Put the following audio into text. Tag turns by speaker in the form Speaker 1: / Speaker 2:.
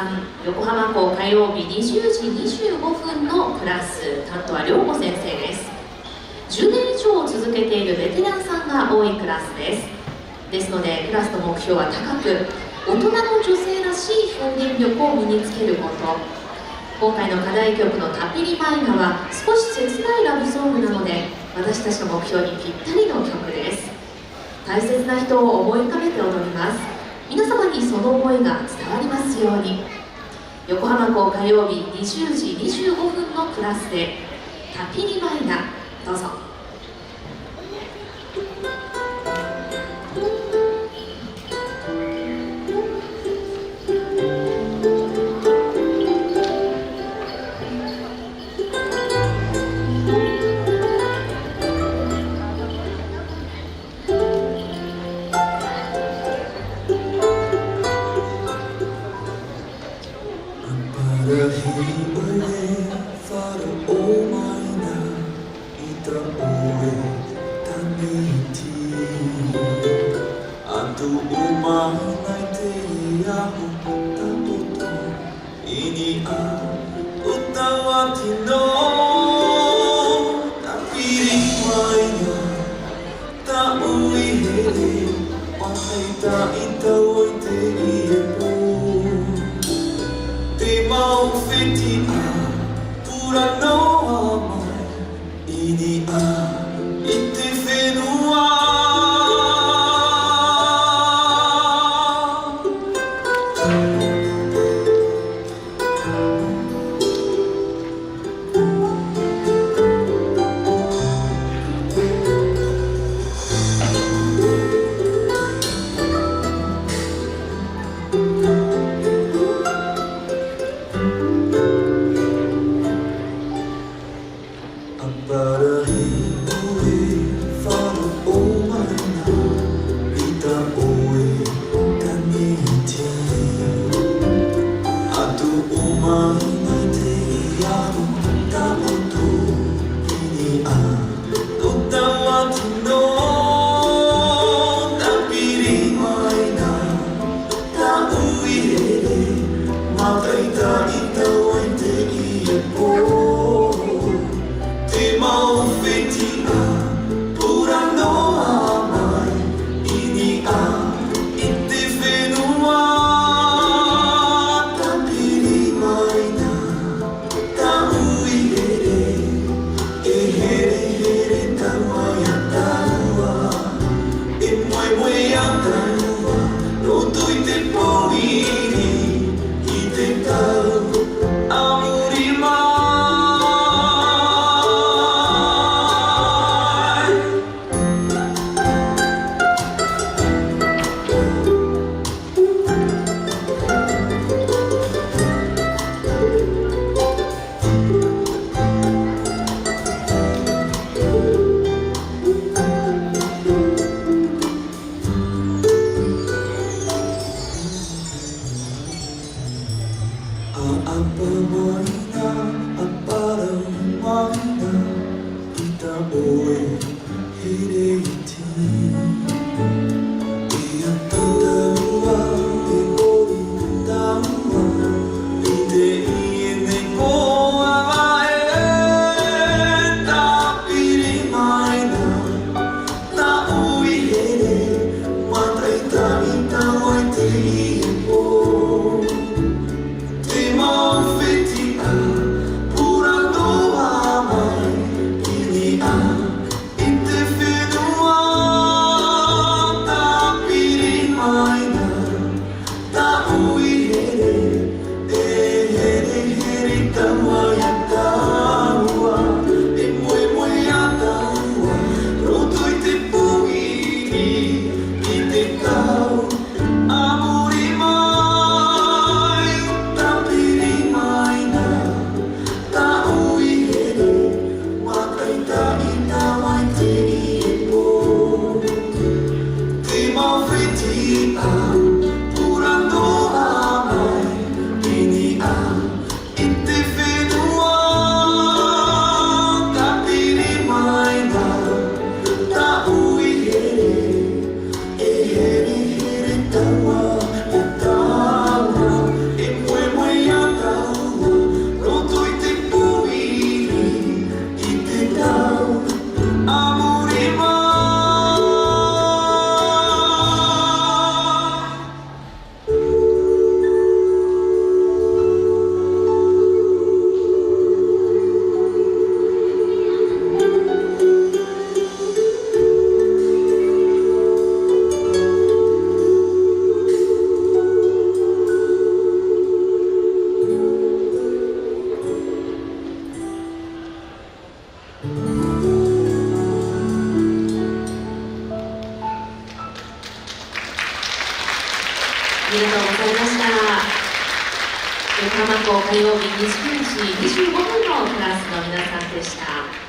Speaker 1: 3、横浜校火曜日20時25分のクラス、担当は涼子先生です。10年以上続けているベテランさんが多いクラスです。ですので、クラスの目標は高く、大人の女性らしい表現力を身につけること。今回の課題曲のタピリマイナは少し切ないラブソングなので、私たちの目標にぴったりの曲です。大切な人を思い浮かべて踊ります。皆様にその思いが伝わりますように。横浜校火曜日20時25分のクラスでタピリマイナ、どうぞ。
Speaker 2: Ini
Speaker 1: りがとうございました。横浜港火曜日20時25分のクラスの皆さんでした。